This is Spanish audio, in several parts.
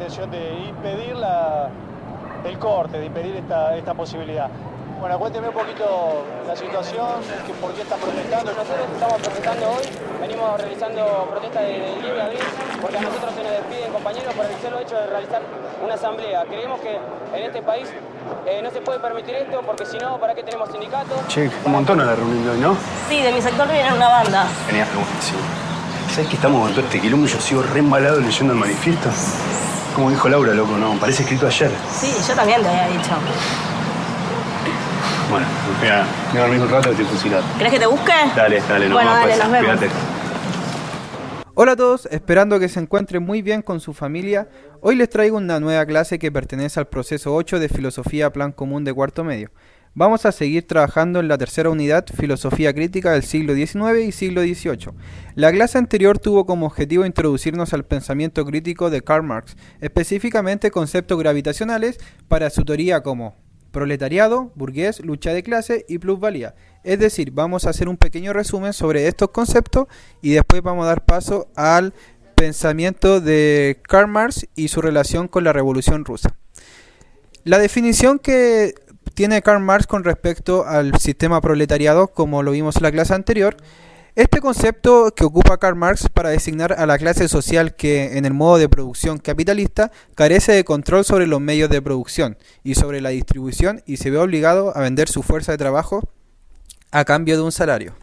intención de impedir el corte, de impedir esta posibilidad. Bueno, cuénteme un poquito la situación, por qué están protestando. Nosotros estamos protestando hoy, venimos realizando protestas de libre abril, porque a nosotros se nos despiden compañeros por el solo hecho de realizar una asamblea. Creemos que en este país no se puede permitir esto, porque si no, ¿para qué tenemos sindicatos? Che, un montón a la reunión de hoy, ¿no? Sí, de mi sector viene una banda. Genial, buenísimo. ¿Sabes que estamos con todo este quilombo? Yo sigo re embalado leyendo el manifiesto. Como dijo Laura, loco, ¿no? Parece escrito ayer. Sí, yo también te había dicho. Bueno, voy a dormir un rato y estoy fusilado. ¿Querés que te busque? Dale, nos bueno, vemos. dale, Pues. nos vemos. Cuídate. Hola a todos, esperando que se encuentren muy bien con su familia. Hoy les traigo una nueva clase que pertenece al proceso 8 de Filosofía Plan Común de Cuarto Medio. Vamos a seguir trabajando en la tercera unidad, Filosofía Crítica del siglo XIX y siglo XVIII. La clase anterior tuvo como objetivo introducirnos al pensamiento crítico de Karl Marx, específicamente conceptos gravitacionales para su teoría como proletariado, burgués, lucha de clase y plusvalía. Es decir, vamos a hacer un pequeño resumen sobre estos conceptos y después vamos a dar paso al pensamiento de Karl Marx y su relación con la Revolución Rusa. La definición que tiene Karl Marx con respecto al sistema proletariado, como lo vimos en la clase anterior, este concepto que ocupa Karl Marx para designar a la clase social que en el modo de producción capitalista carece de control sobre los medios de producción y sobre la distribución y se ve obligado a vender su fuerza de trabajo a cambio de un salario.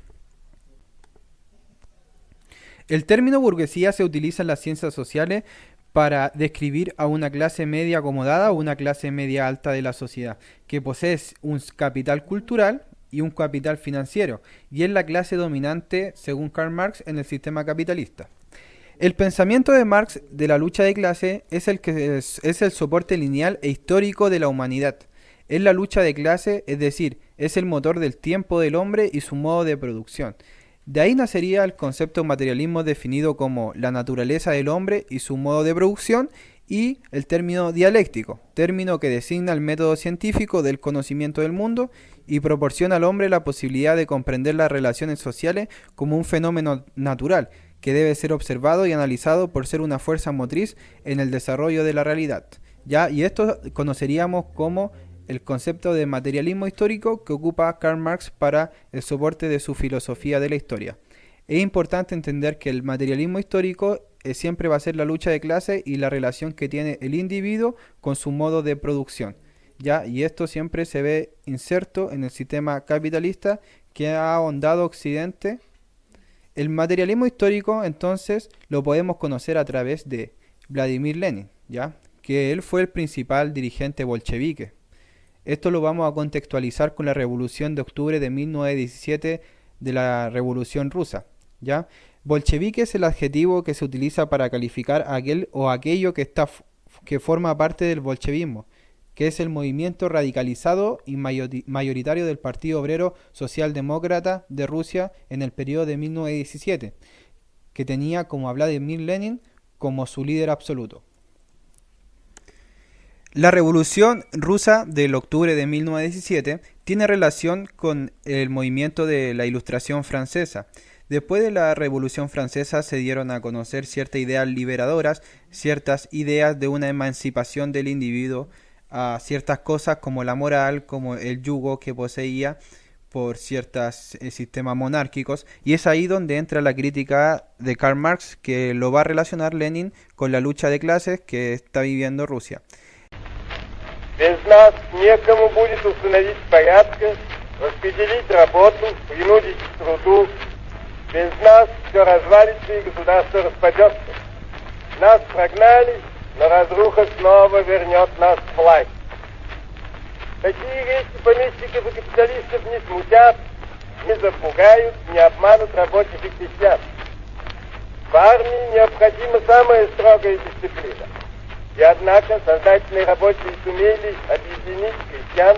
El término burguesía se utiliza en las ciencias sociales para describir a una clase media acomodada o una clase media alta de la sociedad, que posee un capital cultural y un capital financiero, y es la clase dominante, según Karl Marx, en el sistema capitalista. El pensamiento de Marx de la lucha de clase es el soporte lineal e histórico de la humanidad. Es la lucha de clase, es decir, es el motor del tiempo del hombre y su modo de producción. De ahí nacería el concepto de materialismo definido como la naturaleza del hombre y su modo de producción, y el término dialéctico, término que designa el método científico del conocimiento del mundo y proporciona al hombre la posibilidad de comprender las relaciones sociales como un fenómeno natural que debe ser observado y analizado por ser una fuerza motriz en el desarrollo de la realidad. ¿Ya? Y esto conoceríamos como el concepto de materialismo histórico que ocupa Karl Marx para el soporte de su filosofía de la historia. Es importante entender que el materialismo histórico siempre va a ser la lucha de clase y la relación que tiene el individuo con su modo de producción, ¿ya? Y esto siempre se ve inserto en el sistema capitalista que ha ahondado Occidente. El materialismo histórico, entonces, lo podemos conocer a través de Vladimir Lenin, ¿ya? Que él fue el principal dirigente bolchevique. Esto lo vamos a contextualizar con la Revolución de Octubre de 1917 de la Revolución Rusa, ¿ya? Bolchevique es el adjetivo que se utiliza para calificar a aquel o aquello que forma parte del bolchevismo, que es el movimiento radicalizado y mayoritario del Partido Obrero Socialdemócrata de Rusia en el periodo de 1917, que tenía como a Vladimir Lenin como su líder absoluto. La Revolución Rusa del octubre de 1917 tiene relación con el movimiento de la Ilustración francesa. Después de la Revolución Francesa se dieron a conocer ciertas ideas liberadoras, ciertas ideas de una emancipación del individuo a ciertas cosas como la moral, como el yugo que poseía por ciertos sistemas monárquicos, y es ahí donde entra la crítica de Karl Marx, que lo va a relacionar Lenin con la lucha de clases que está viviendo Rusia. Без нас некому будет установить порядка, распределить работу, принудить к труду. Без нас все развалится и государство распадется. Нас прогнали, но разруха снова вернет нас к власти. Такие вещи помещиков и капиталистов не смутят, не запугают, не обманут рабочих и крестьян. В армии необходима самая строгая дисциплина. И однако сознательные рабочие сумели объединить крестьян,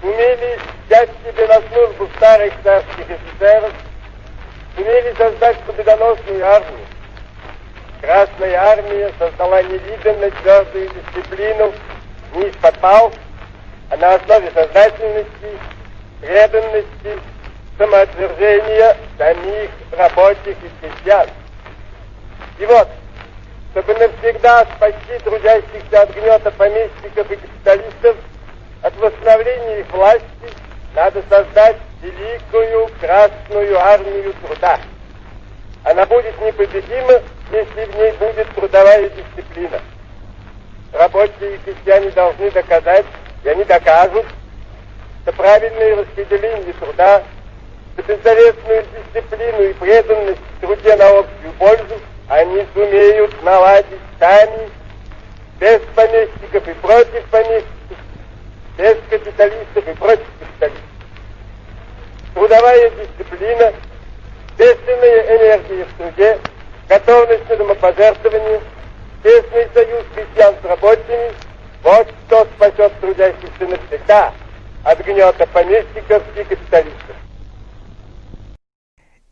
сумели взять себе на службу старых царских офицеров, сумели создать победоносную армию. Красная армия создала невиданно твердую дисциплину не из-под палки, а на основе сознательности, преданности, самоотвержения самих рабочих и крестьян. И вот, чтобы навсегда спасти трудящихся от гнета помещиков и капиталистов, от восстановления их власти, надо создать великую Красную Армию труда. Она будет непобедима, если в ней будет трудовая дисциплина. Рабочие и крестьяне должны доказать, и они докажут, что правильное распределение труда, что беззаветную дисциплину и преданность в труде на общую пользу они сумеют наладить сами, без помещиков и против помещиков, без капиталистов и против капиталистов. Трудовая дисциплина, бешеная энергия в труде, готовность к самопожертвованию, тесный союз крестьян с рабочими — вот что спасет трудящихся навсегда от гнета помещиков y capitalistas.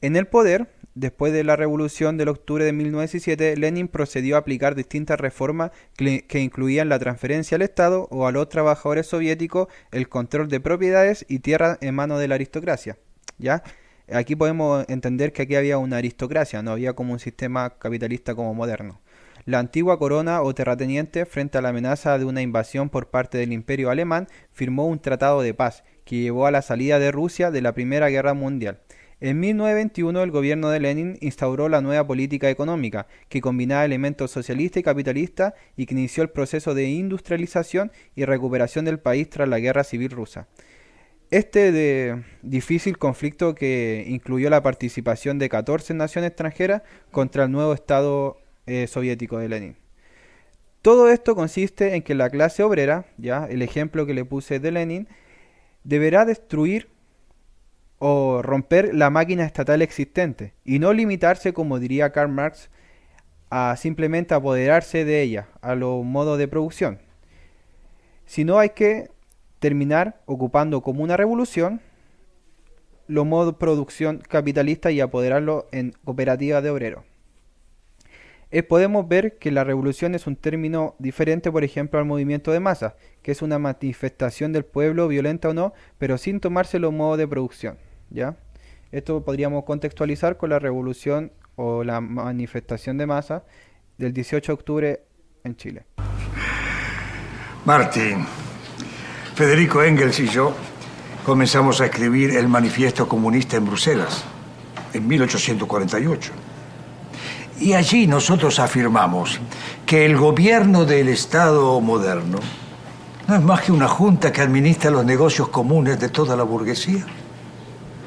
En el poder, después de la Revolución del Octubre de 1917, Lenin procedió a aplicar distintas reformas que incluían la transferencia al Estado o a los trabajadores soviéticos, el control de propiedades y tierras en manos de la aristocracia. ¿Ya? Aquí podemos entender que aquí había una aristocracia, no había como un sistema capitalista como moderno. La antigua corona o terrateniente, frente a la amenaza de una invasión por parte del Imperio Alemán, firmó un tratado de paz que llevó a la salida de Rusia de la Primera Guerra Mundial. En 1921 el gobierno de Lenin instauró la nueva política económica, que combinaba elementos socialistas y capitalistas y que inició el proceso de industrialización y recuperación del país tras la Guerra Civil Rusa. Difícil conflicto que incluyó la participación de 14 naciones extranjeras contra el nuevo Estado soviético de Lenin. Todo esto consiste en que la clase obrera, ya el ejemplo que le puse de Lenin, deberá destruir o romper la máquina estatal existente y no limitarse, como diría Karl Marx, a simplemente apoderarse de ella, a los modos de producción, sino hay que terminar ocupando como una revolución los modos de producción capitalista y apoderarlo en cooperativas de obreros. Podemos ver que la revolución es un término diferente, por ejemplo, al movimiento de masa, que es una manifestación del pueblo, violenta o no, pero sin tomarse los modos de producción, ¿ya? Esto podríamos contextualizar con la revolución o la manifestación de masa del 18 de octubre en Chile. Martín, Federico Engels y yo comenzamos a escribir el Manifiesto Comunista en Bruselas en 1848. Y allí nosotros afirmamos que el gobierno del Estado moderno no es más que una junta que administra los negocios comunes de toda la burguesía.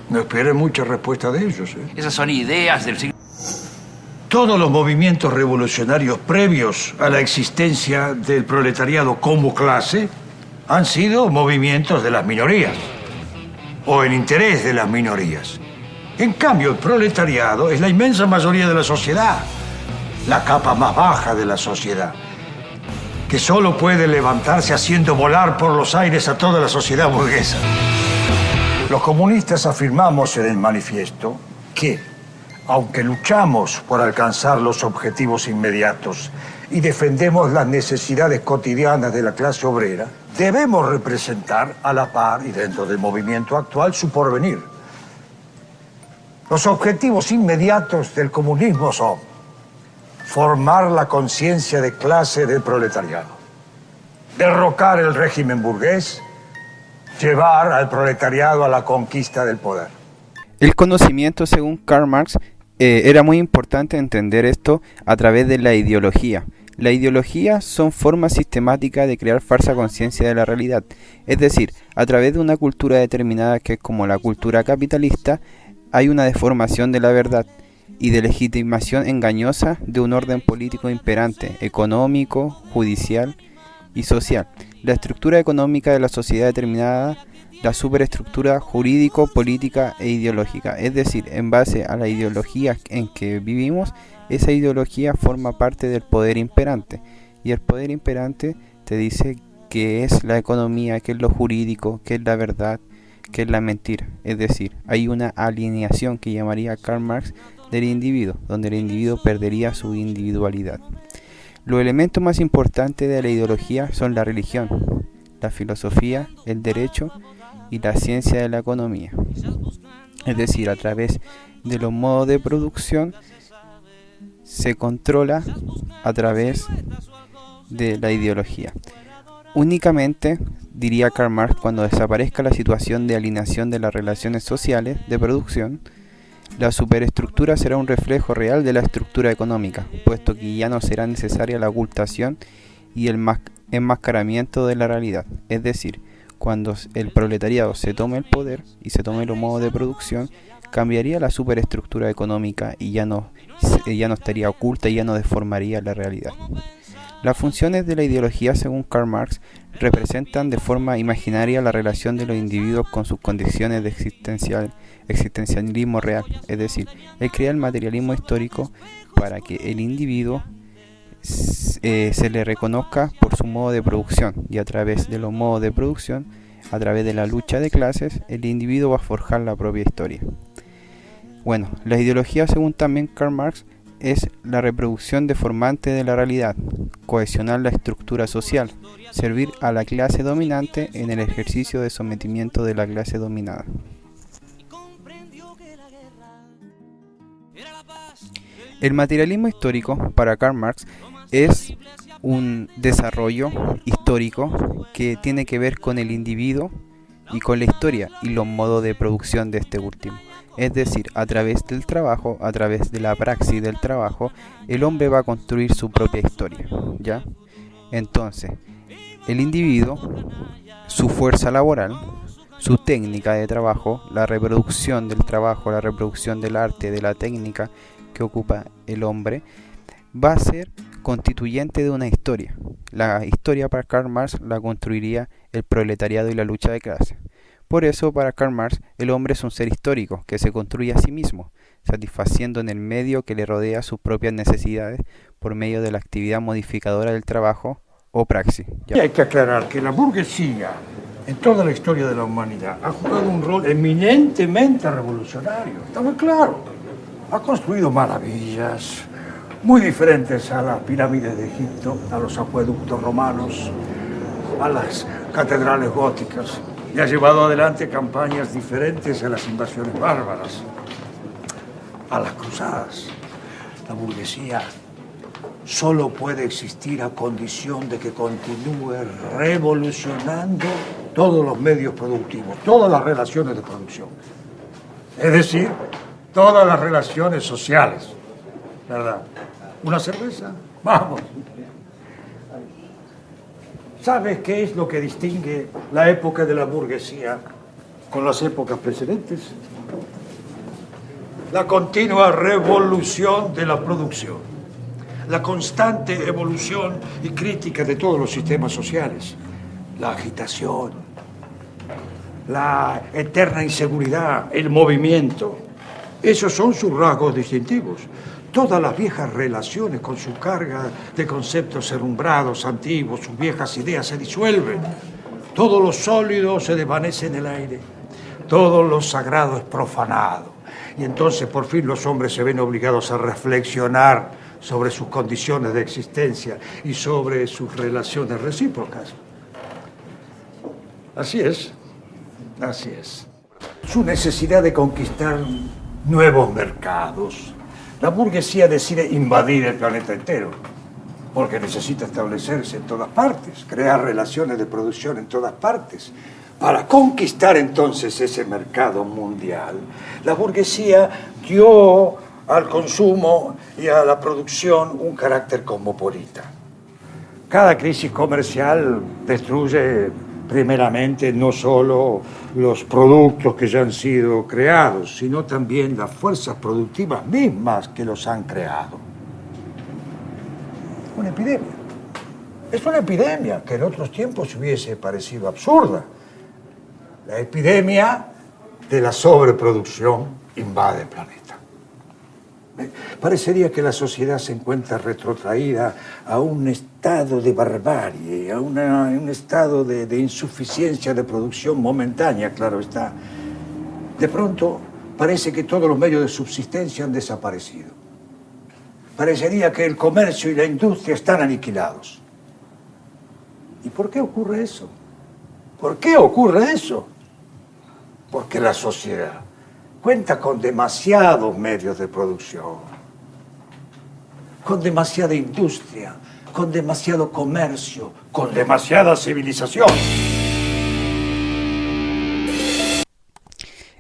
No esperen mucha respuesta de ellos. Esas son ideas del siglo... Todos los movimientos revolucionarios previos a la existencia del proletariado como clase han sido movimientos de las minorías o en interés de las minorías. En cambio, el proletariado es la inmensa mayoría de la sociedad, la capa más baja de la sociedad, que solo puede levantarse haciendo volar por los aires a toda la sociedad burguesa. Los comunistas afirmamos en el manifiesto que, aunque luchamos por alcanzar los objetivos inmediatos y defendemos las necesidades cotidianas de la clase obrera, debemos representar a la par y dentro del movimiento actual su porvenir. Los objetivos inmediatos del comunismo son formar la conciencia de clase del proletariado, derrocar el régimen burgués, llevar al proletariado a la conquista del poder. El conocimiento, según Karl Marx, era muy importante entender esto a través de la ideología. La ideología son formas sistemáticas de crear falsa conciencia de la realidad, es decir, a través de una cultura determinada que es como la cultura capitalista, hay una deformación de la verdad y de legitimación engañosa de un orden político imperante, económico, judicial y social. La estructura económica de la sociedad determinada, la superestructura jurídico, política e ideológica, es decir, en base a la ideología en que vivimos, esa ideología forma parte del poder imperante y el poder imperante te dice qué es la economía, qué es lo jurídico, qué es la verdad, qué es la mentira. Es decir, hay una alineación que llamaría Karl Marx del individuo, donde el individuo perdería su individualidad. Los elementos más importantes de la ideología son la religión, la filosofía, el derecho y la ciencia de la economía. Es decir, a través de los modos de producción se controla a través de la ideología. Únicamente, diría Karl Marx, cuando desaparezca la situación de alineación de las relaciones sociales de producción, la superestructura será un reflejo real de la estructura económica, puesto que ya no será necesaria la ocultación y el enmascaramiento de la realidad. Es decir, cuando el proletariado se tome el poder y se tome los modos de producción, cambiaría la superestructura económica y ya no estaría oculta y ya no deformaría la realidad. Las funciones de la ideología, según Karl Marx, representan de forma imaginaria la relación de los individuos con sus condiciones de existencialismo real, es decir, él crea el materialismo histórico para que el individuo se le reconozca por su modo de producción, y a través de los modos de producción, a través de la lucha de clases, el individuo va a forjar la propia historia. Bueno, la ideología, según también Karl Marx, es la reproducción deformante de la realidad, cohesionar la estructura social, servir a la clase dominante en el ejercicio de sometimiento de la clase dominada. El materialismo histórico, para Karl Marx, es un desarrollo histórico que tiene que ver con el individuo y con la historia y los modos de producción de este último. Es decir, a través del trabajo, a través de la praxis del trabajo, el hombre va a construir su propia historia, ¿ya? Entonces, el individuo, su fuerza laboral, su técnica de trabajo, la reproducción del trabajo, la reproducción del arte, de la técnica que ocupa el hombre, va a ser constituyente de una historia. La historia para Karl Marx la construiría el proletariado y la lucha de clases. Por eso, para Karl Marx, el hombre es un ser histórico que se construye a sí mismo, satisfaciendo en el medio que le rodea sus propias necesidades por medio de la actividad modificadora del trabajo o praxis. Y hay que aclarar que la burguesía, en toda la historia de la humanidad, ha jugado un rol eminentemente revolucionario. Está muy claro. Ha construido maravillas muy diferentes a las pirámides de Egipto, a los acueductos romanos, a las catedrales góticas. Y ha llevado adelante campañas diferentes a las invasiones bárbaras, a las cruzadas. La burguesía solo puede existir a condición de que continúe revolucionando todos los medios productivos, todas las relaciones de producción. Es decir, todas las relaciones sociales, ¿verdad? ¿Una cerveza? Vamos. ¿Sabes qué es lo que distingue la época de la burguesía con las épocas precedentes? La continua revolución de la producción, la constante evolución y crítica de todos los sistemas sociales, la agitación, la eterna inseguridad, el movimiento. Esos son sus rasgos distintivos. Todas las viejas relaciones con su carga de conceptos herrumbrados, antiguos, sus viejas ideas se disuelven. Todo lo sólido se desvanece en el aire. Todo lo sagrado es profanado. Y entonces por fin los hombres se ven obligados a reflexionar sobre sus condiciones de existencia y sobre sus relaciones recíprocas. Así es, así es. Su necesidad de conquistar nuevos mercados. La burguesía decide invadir el planeta entero, porque necesita establecerse en todas partes, crear relaciones de producción en todas partes. Para conquistar entonces ese mercado mundial, la burguesía dio al consumo y a la producción un carácter cosmopolita. Cada crisis comercial destruye primeramente no solo los productos que ya han sido creados, sino también las fuerzas productivas mismas que los han creado. Una epidemia. Es una epidemia que en otros tiempos hubiese parecido absurda. La epidemia de la sobreproducción invade el planeta. Parecería que la sociedad se encuentra retrotraída a un estado de barbarie, a un estado de insuficiencia de producción momentánea, claro está. De pronto parece que todos los medios de subsistencia han desaparecido. Parecería que el comercio y la industria están aniquilados. ¿Y por qué ocurre eso? ¿Por qué ocurre eso? Porque la sociedad cuenta con demasiados medios de producción. con demasiada industria, con demasiado comercio, con demasiada civilización.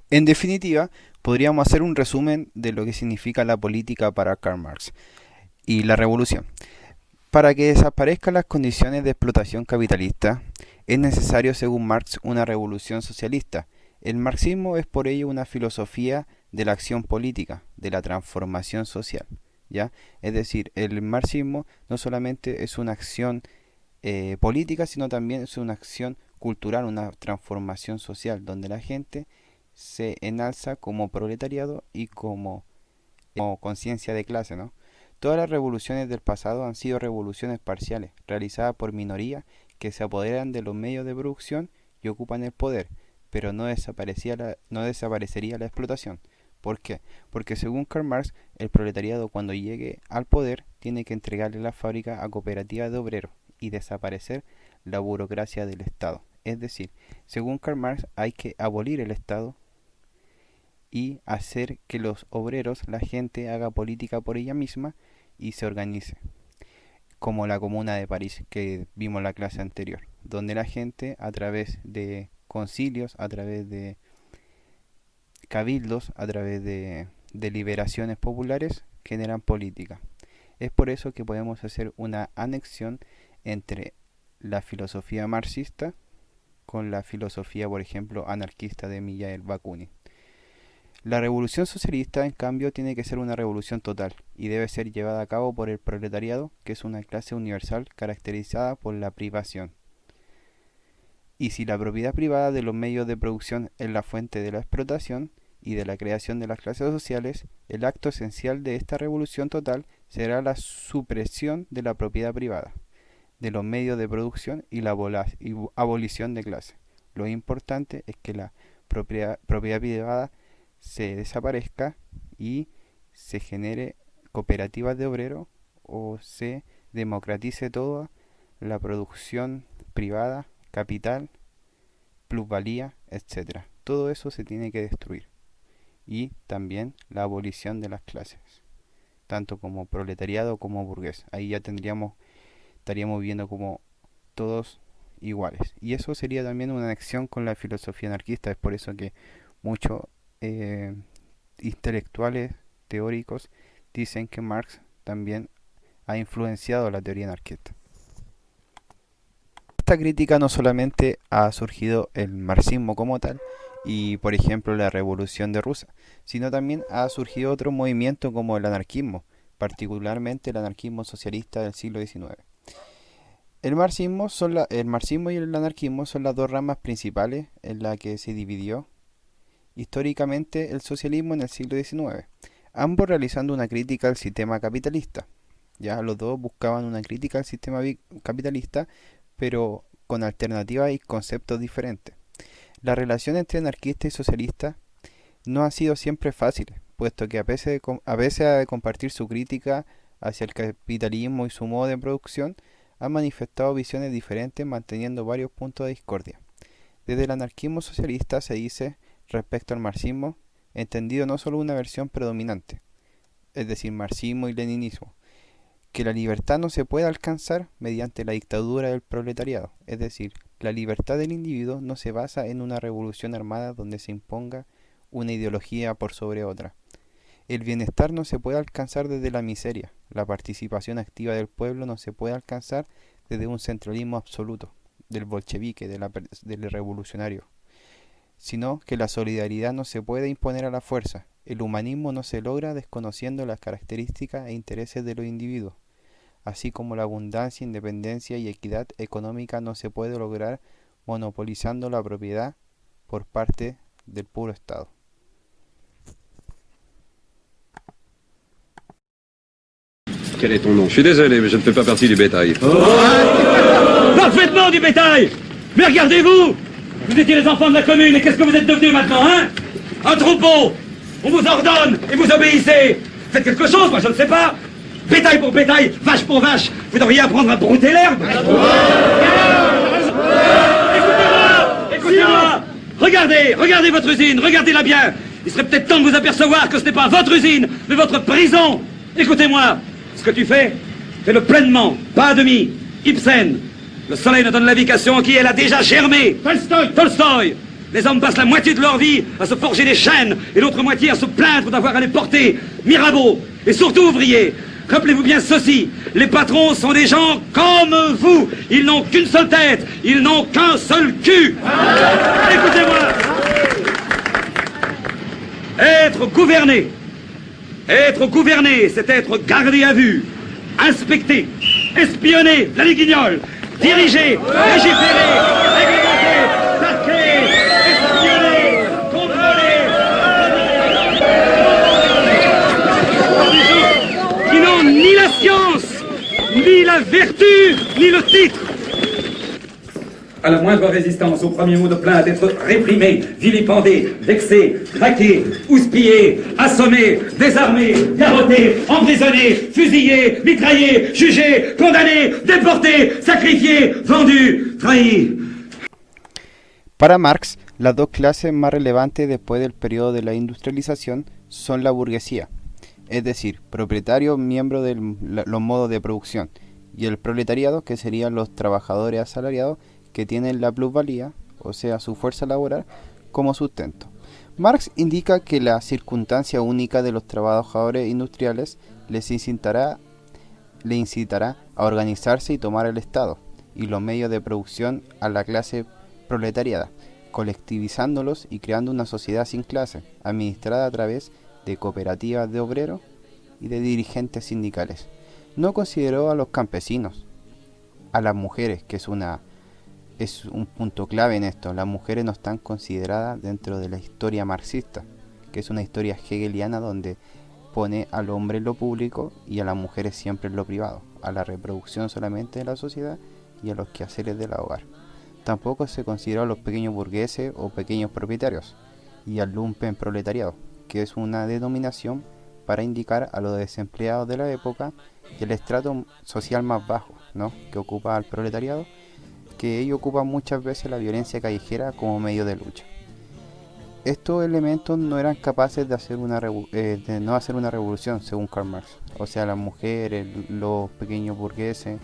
En definitiva, podríamos hacer un resumen de lo que significa la política para Karl Marx y la revolución. Para que desaparezcan las condiciones de explotación capitalista, es necesario, según Marx, una revolución socialista. El marxismo es por ello una filosofía de la acción política, de la transformación social, ¿ya? Es decir, el marxismo no solamente es una acción política, sino también es una acción cultural, una transformación social, donde la gente se enalza como proletariado y como conciencia de clase, ¿no? Todas las revoluciones del pasado han sido revoluciones parciales, realizadas por minorías que se apoderan de los medios de producción y ocupan el poder, pero no desaparecería la explotación. ¿Por qué? Porque según Karl Marx, el proletariado cuando llegue al poder tiene que entregarle la fábrica a cooperativas de obreros y desaparecer la burocracia del Estado. Es decir, según Karl Marx hay que abolir el Estado y hacer que los obreros, la gente, haga política por ella misma y se organice, como la Comuna de París que vimos en la clase anterior, donde la gente a través de concilios, a través de cabildos, a través de deliberaciones populares generan política. Es por eso que podemos hacer una anexión entre la filosofía marxista con la filosofía, por ejemplo, anarquista de Mikhail Bakunin. La revolución socialista, en cambio, tiene que ser una revolución total y debe ser llevada a cabo por el proletariado, que es una clase universal caracterizada por la privación. Y si la propiedad privada de los medios de producción es la fuente de la explotación y de la creación de las clases sociales, el acto esencial de esta revolución total será la supresión de la propiedad privada, de los medios de producción y la abolición de clases. Lo importante es que la propiedad privada se desaparezca y se genere cooperativas de obreros o se democratice toda la producción privada, capital, plusvalía, etc. Todo eso se tiene que destruir. Y también la abolición de las clases, tanto como proletariado como burgués. Ahí ya estaríamos viendo como todos iguales. Y eso sería también una anexión con la filosofía anarquista. Es por eso que muchos intelectuales teóricos dicen que Marx también ha influenciado la teoría anarquista. Esta crítica no solamente ha surgido el marxismo como tal y por ejemplo la revolución de Rusia, sino también ha surgido otro movimiento como el anarquismo, particularmente el anarquismo socialista del siglo XIX. El marxismo y el anarquismo son las dos ramas principales en las que se dividió históricamente el socialismo en el siglo XIX, ambos realizando una crítica al sistema capitalista. Ya los dos buscaban una crítica al sistema capitalista, pero con alternativas y conceptos diferentes. La relación entre anarquista y socialista no ha sido siempre fácil, puesto que a veces de compartir su crítica hacia el capitalismo y su modo de producción, han manifestado visiones diferentes manteniendo varios puntos de discordia. Desde el anarquismo socialista se dice, respecto al marxismo, entendido no solo una versión predominante, es decir, marxismo y leninismo, que la libertad no se puede alcanzar mediante la dictadura del proletariado, es decir, la libertad del individuo no se basa en una revolución armada donde se imponga una ideología por sobre otra. El bienestar no se puede alcanzar desde la miseria, la participación activa del pueblo no se puede alcanzar desde un centralismo absoluto, del bolchevique, del revolucionario, sino que la solidaridad no se puede imponer a la fuerza. El humanismo no se logra desconociendo las características e intereses de los individuos, así como la abundancia, independencia y equidad económica no se puede lograr monopolizando la propiedad por parte del puro Estado. Quel est ton nom? Je suis désolé, mais je ne fais pas partie du bétail. Parfaitement du bétail! Mais regardez-vous! Vous étiez les enfants de la commune, et qu'est-ce que vous êtes devenus maintenant, hein? Un troupeau! On vous ordonne, et vous obéissez! Faites quelque chose, moi je ne sais pas! Bétail pour bétail, vache pour vache! Vous devriez apprendre à brouter l'herbe! Écoutez-moi! Regardez votre usine, regardez-la bien! Il serait peut-être temps de vous apercevoir que ce n'est pas votre usine, mais votre prison! Écoutez-moi! Ce que tu fais-le pleinement, pas à demi. Ibsen, le soleil ne donne la vie qu'à ceux en qui elle a déjà germé. Tolstoï, les hommes passent la moitié de leur vie à se forger des chaînes et l'autre moitié à se plaindre d'avoir à les porter. Mirabeau, et surtout ouvriers, rappelez-vous bien ceci, les patrons sont des gens comme vous. Ils n'ont qu'une seule tête, ils n'ont qu'un seul cul. Écoutez-moi. Être gouverné, c'est être gardé à vue, inspecté, espionné, la guignol, dirigé, légiféré, réglementé, traqué, espionné, contrôlé, qui n'ont ni la science, ni la vertu, ni le titre. À la moindre résistance, au premier mot de plainte, être réprimé, vilipendé, vexé, traqué, houspillé, assommé, désarmé, garrotté, emprisonné, fusillé, mitraillé, jugé, condamné, déporté, sacrifié, vendu, trahi. Para Marx, las dos clases más relevantes después del periodo de la industrialización son la burguesía, es decir, propietarios, miembros de los modos de producción, y el proletariado, que serían los trabajadores asalariados, que tienen la plusvalía, o sea, su fuerza laboral, como sustento. Marx indica que la circunstancia única de los trabajadores industriales le incitará a organizarse y tomar el Estado y los medios de producción a la clase proletariada, colectivizándolos y creando una sociedad sin clase, administrada a través de cooperativas de obreros y de dirigentes sindicales. No consideró a los campesinos, a las mujeres, que es un punto clave en esto. Las mujeres no están consideradas dentro de la historia marxista, que es una historia hegeliana donde pone al hombre en lo público y a las mujeres siempre en lo privado, a la reproducción solamente de la sociedad y a los quehaceres del hogar. Tampoco se consideró a los pequeños burgueses o pequeños propietarios y al lumpen proletariado, que es una denominación para indicar a los desempleados de la época y el estrato social más bajo, ¿no?, que ocupa al proletariado, que ellos ocupan muchas veces la violencia callejera como medio de lucha. Estos elementos no eran capaces de no hacer una revolución, según Karl Marx. O sea, las mujeres, los pequeños burgueses,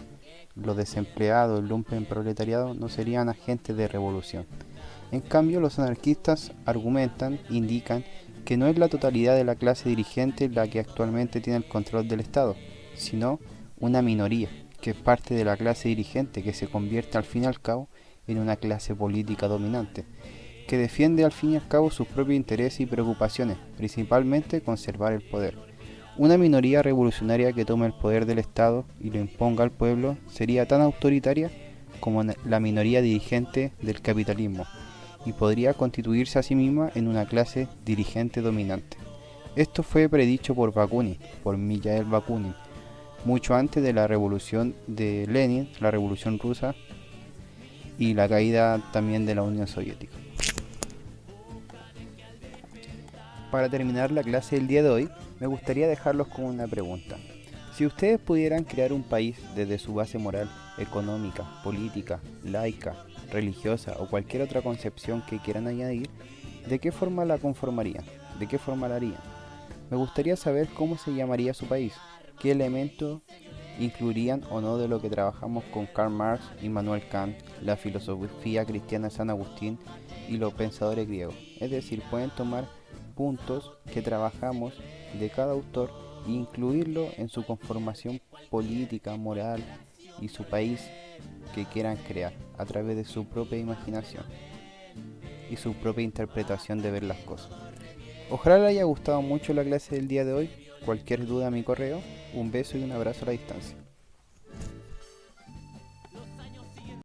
los desempleados, el lumpen proletariado no serían agentes de revolución. En cambio, los anarquistas indican que no es la totalidad de la clase dirigente la que actualmente tiene el control del Estado, sino una minoría, que es parte de la clase dirigente, que se convierte al fin y al cabo en una clase política dominante, que defiende al fin y al cabo sus propios intereses y preocupaciones, principalmente conservar el poder. Una minoría revolucionaria que tome el poder del Estado y lo imponga al pueblo sería tan autoritaria como la minoría dirigente del capitalismo, y podría constituirse a sí misma en una clase dirigente dominante. Esto fue predicho por Mijaíl Bakunin, mucho antes de la revolución de Lenin, la revolución rusa y la caída también de la Unión Soviética. Para terminar la clase del día de hoy, me gustaría dejarlos con una pregunta. Si ustedes pudieran crear un país desde su base moral, económica, política, laica, religiosa o cualquier otra concepción que quieran añadir, ¿de qué forma la conformarían? ¿De qué forma la harían? Me gustaría saber cómo se llamaría su país. ¿Qué elementos incluirían o no de lo que trabajamos con Karl Marx, Immanuel Kant, la filosofía cristiana de San Agustín y los pensadores griegos? Es decir, pueden tomar puntos que trabajamos de cada autor e incluirlo en su conformación política, moral y su país que quieran crear a través de su propia imaginación y su propia interpretación de ver las cosas. Ojalá les haya gustado mucho la clase del día de hoy. Cualquier duda a mi correo. Un beso y un abrazo a la distancia.